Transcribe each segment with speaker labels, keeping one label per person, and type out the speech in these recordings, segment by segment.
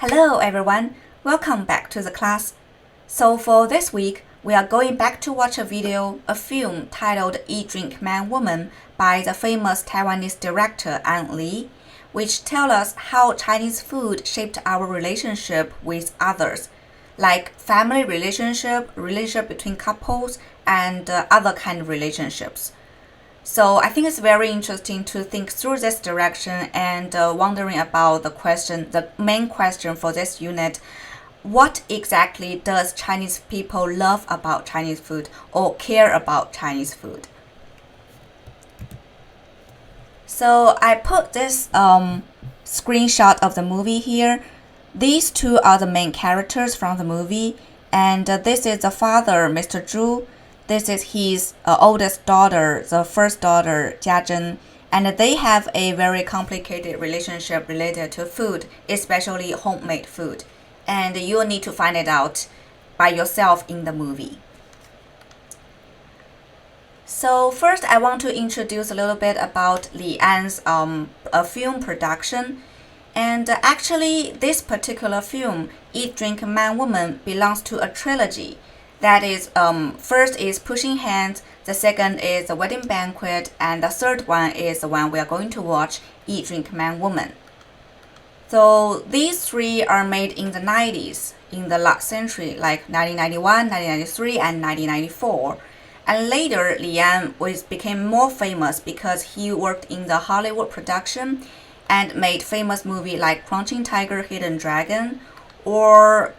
Speaker 1: Hello everyone, welcome back to the class. So for this week, we are going back to watch a film titled Eat, Drink, Man, Woman by the famous Taiwanese director An Li, which tells us how Chinese food shaped our relationship with others, like family relationship between couples, and other kind of relationships. So I think it's very interesting to think through this direction and wondering about the main question for this unit. What exactly does Chinese people love about Chinese food or care about Chinese food? So I put this screenshot of the movie here. These two are the main characters from the movie, and this is the father, Mr. Zhu. This is his oldest daughter, the first daughter, Jiazhen, and they have a very complicated relationship related to food, especially homemade food. And you'll need to find it out by yourself in the movie. So first, I want to introduce a little bit about Li An's film production. And actually, this particular film, Eat, Drink, Man, Woman, belongs to a trilogy. That is, first is Pushing Hands, the second is The Wedding Banquet, and the third one is the one we are going to watch, Eat, Drink, Man, Woman. So these three are made in the 90s, in the last century, like 1991, 1993, and 1994. And later, Li An became more famous because he worked in the Hollywood production and made famous movies like Crouching Tiger, Hidden Dragon, or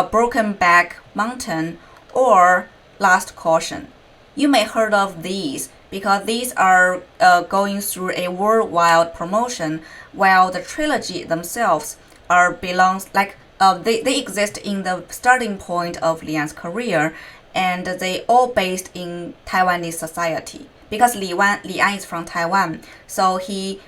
Speaker 1: Broken Back Mountain, or Last Caution. You may heard of these because these are going through a worldwide promotion, while the trilogy themselves they exist in the starting point of Li An's career, and they all based in Taiwanese society. Because Li An is from Taiwan, so he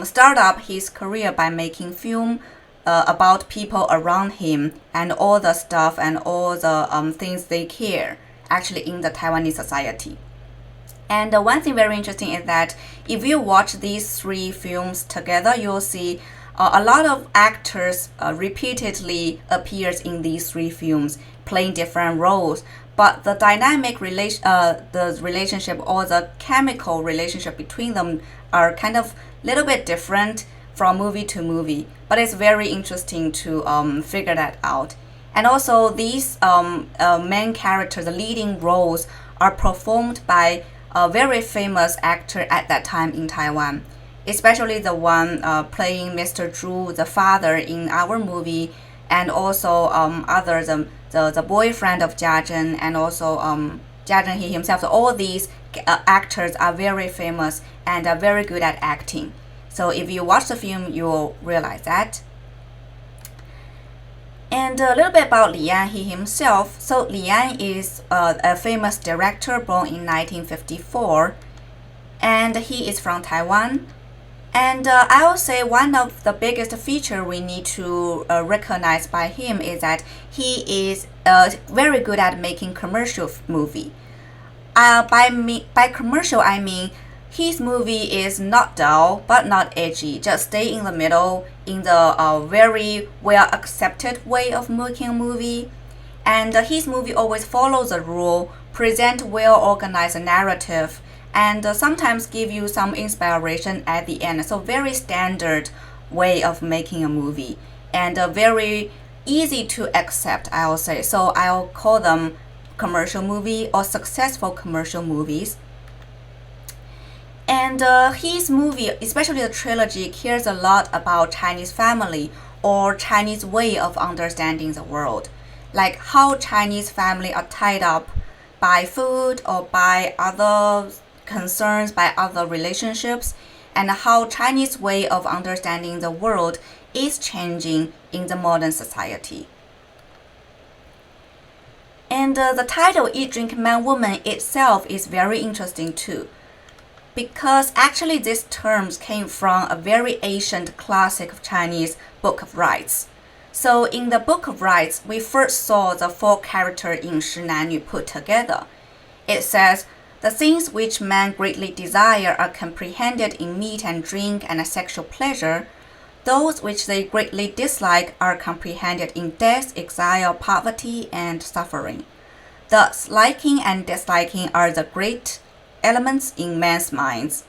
Speaker 1: started up his career by making film about people around him and all the stuff and all the things they care actually in the Taiwanese society. And one thing very interesting is that if you watch these three films together, you'll see a lot of actors repeatedly appears in these three films, playing different roles. But the the relationship or the chemical relationship between them are kind of little bit different from movie to movie. But it's very interesting to figure that out. And also these main characters, the leading roles, are performed by a very famous actor at that time in Taiwan, especially the one playing Mr. Zhu, the father in our movie, and also the boyfriend of Jiazhen, and also Jiazhen he himself. So all these actors are very famous and are very good at acting. So if you watch the film, you'll realize that. And a little bit about Li An himself. So Li An is a famous director born in 1954, and he is from Taiwan. And I will say one of the biggest feature we need to recognize by him is that he is very good at making commercial movie. By commercial, I mean his movie is not dull but not edgy, just stay in the middle in the very well accepted way of making a movie. And his movie always follows a rule, present well organized narrative, and sometimes give you some inspiration at the end. So very standard way of making a movie, and very easy to accept, I'll say. So I'll call them commercial movie or successful commercial movies. And his movie, especially the trilogy, cares a lot about Chinese family or Chinese way of understanding the world, like how Chinese family are tied up by food or by other concerns, by other relationships, and how Chinese way of understanding the world is changing in the modern society. And the title Eat, Drink, Man, Woman itself is very interesting too, because actually these terms came from a very ancient classic of Chinese Book of Rites. So in the Book of Rites, we first saw the four characters in Shi Nan Yu put together. It says, the things which men greatly desire are comprehended in meat and drink and sexual pleasure. Those which they greatly dislike are comprehended in death, exile, poverty, and suffering. Thus, liking and disliking are the great elements in men's minds.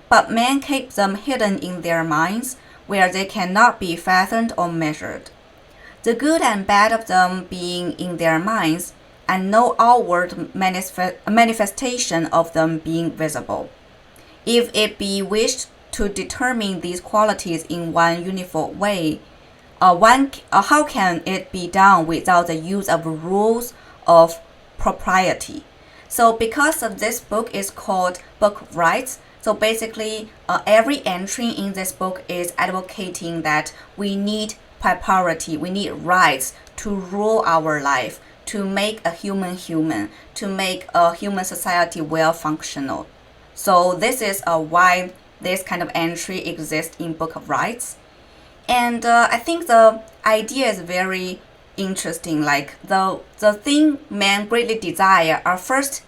Speaker 1: But men keep them hidden in their minds, where they cannot be fathomed or measured. The good and bad of them being in their minds, and no outward manifestation of them being visible. If it be wished to determine these qualities in one uniform way, how can it be done without the use of rules of propriety? So because of this book is called Book of Rights, so basically every entry in this book is advocating that we need propriety, we need rights to rule our life, to make a human human, to make a human society well functional. So this is why this kind of entry exists in Book of Rights. And I think the idea is very interesting. Like the thing men greatly desire are first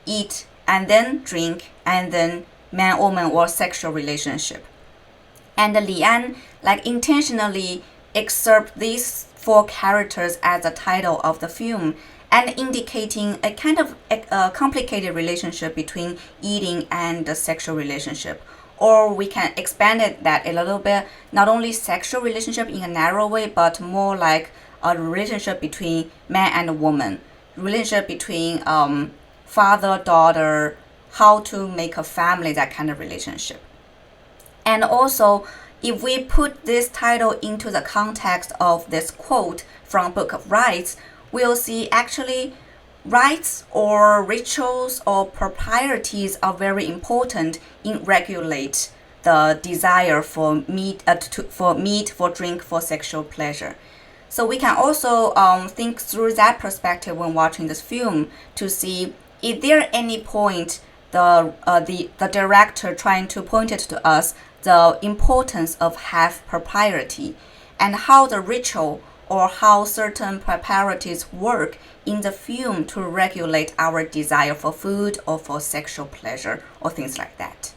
Speaker 1: eat and then drink and then man-woman or sexual relationship. And Li An like intentionally excerpt these four characters as the title of the film and indicating a kind of a complicated relationship between eating and the sexual relationship. Or we can expand it that a little bit, not only sexual relationship in a narrow way, but more like a relationship between man and woman, relationship between father, daughter, how to make a family, that kind of relationship. And also, if we put this title into the context of this quote from Book of Rights, we'll see actually rights or rituals or proprieties are very important in regulate the desire for meat, for drink, for sexual pleasure. So we can also think through that perspective when watching this film to see is there any point the director trying to point it to us the importance of have propriety and how the ritual or how certain proprieties work in the film to regulate our desire for food or for sexual pleasure or things like that.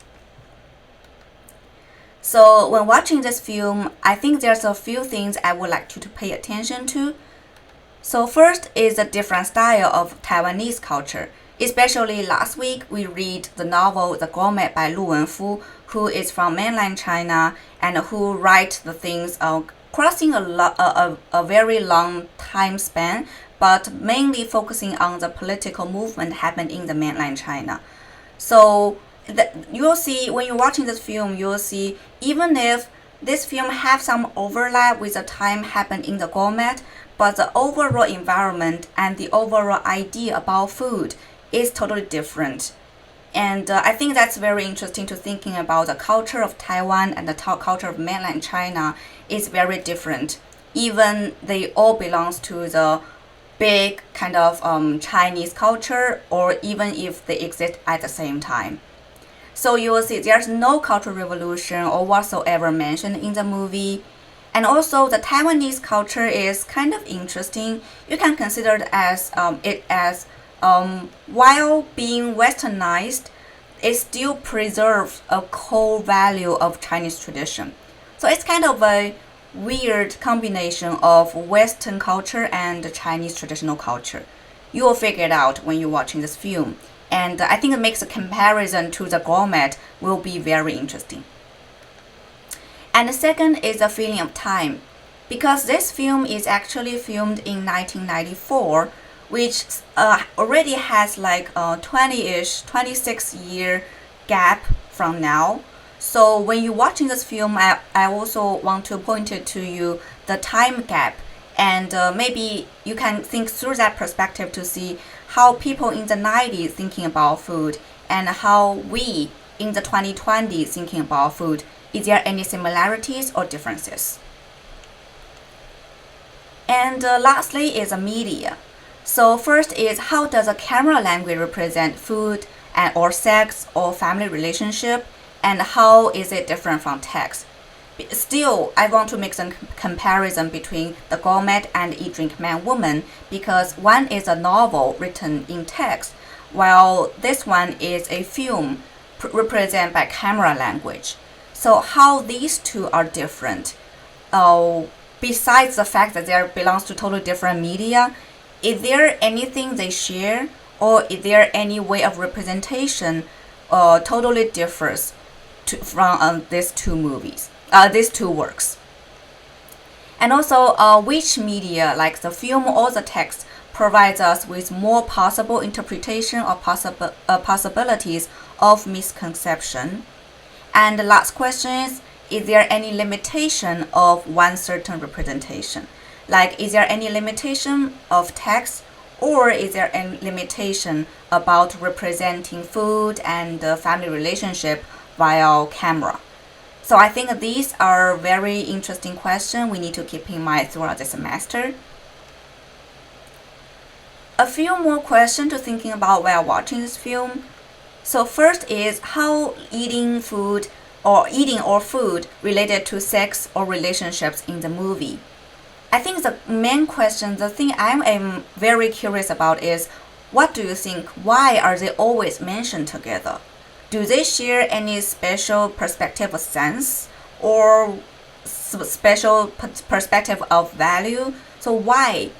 Speaker 1: So when watching this film, I think there's a few things I would like you to pay attention to. So first is the different style of Taiwanese culture. Especially last week, we read the novel The Gourmet by Lu Wenfu, who is from mainland China and who writes the things crossing a very long time span, but mainly focusing on the political movement happened in the mainland China. So you'll see when you're watching this film, you'll see even if this film have some overlap with the time happened in the Gourmet, but the overall environment and the overall idea about food is totally different. And I think that's very interesting to thinking about the culture of Taiwan and the culture of mainland China is very different. Even they all belongs to the big kind of Chinese culture, or even if they exist at the same time. So you will see there's no cultural revolution or whatsoever mentioned in the movie. And also the Taiwanese culture is kind of interesting. You can consider it as while being westernized, it still preserves a core value of Chinese tradition. So it's kind of a weird combination of Western culture and Chinese traditional culture. You will figure it out when you're watching this film. And I think it makes a comparison to the Gourmet will be very interesting. And the second is the feeling of time. Because this film is actually filmed in 1994, which already has like a 26-year gap from now. So when you're watching this film, I also want to point it to you the time gap. And maybe you can think through that perspective to see how people in the 90s thinking about food and how we in the 2020s thinking about food. Is there any similarities or differences? And lastly is the media. So first is how does a camera language represent food and or sex or family relationship, and how is it different from text? Still, I want to make some comparison between The Gourmet and Eat, Drink, Man, Woman because one is a novel written in text, while this one is a film represented by camera language. So how these two are different? besides the fact that they belongs to totally different media, is there anything they share, or is there any way of representation totally differs from these two movies, these two works? And also, which media, like the film or the text, provides us with more possible interpretation or possibilities of misconception? And the last question is there any limitation of one certain representation? Like, is there any limitation of text, or is there any limitation about representing food and the family relationship via camera? So I think these are very interesting questions we need to keep in mind throughout the semester. A few more questions to thinking about while watching this film. So first is how eating or food related to sex or relationships in the movie. I think the main question, the thing I am very curious about is, what do you think? Why are they always mentioned together? Do they share any special perspective of sense or special perspective of value? So why,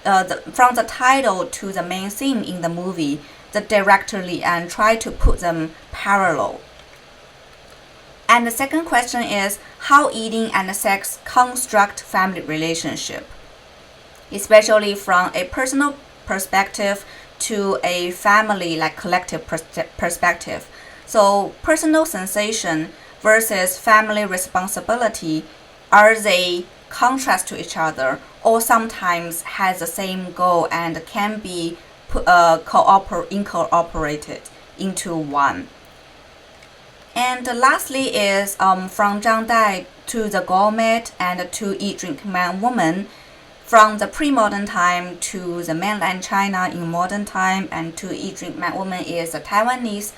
Speaker 1: from the title to the main theme in the movie, the director Li An try to put them parallel? And the second question is how eating and sex construct family relationship, especially from a personal perspective to a family like collective perspective. So personal sensation versus family responsibility, are they contrast to each other, or sometimes has the same goal and can be incorporated into one? And lastly is from Zhang Dai to the gourmet and to eat, drink, man, woman, from the pre-modern time to the mainland China in modern time, and to eat, drink, man, woman is the Taiwanese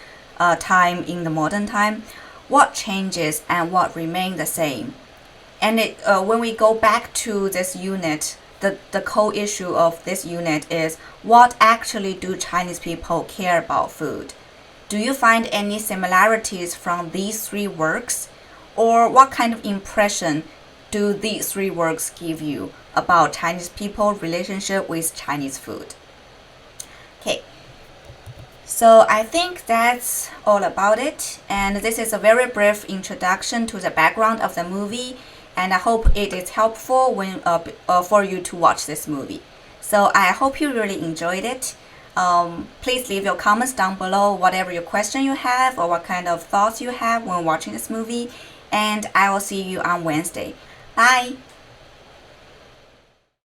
Speaker 1: time in the modern time. What changes and what remain the same? And when we go back to this unit, the core issue of this unit is, what actually do Chinese people care about food? Do you find any similarities from these three works? Or what kind of impression do these three works give you about Chinese people relationship with Chinese food? Okay, so I think that's all about it. And this is a very brief introduction to the background of the movie. And I hope it is helpful for you to watch this movie. So I hope you really enjoyed it. Please leave your comments down below, whatever your question you have or what kind of thoughts you have when watching this movie. And I will see you on Wednesday. Bye!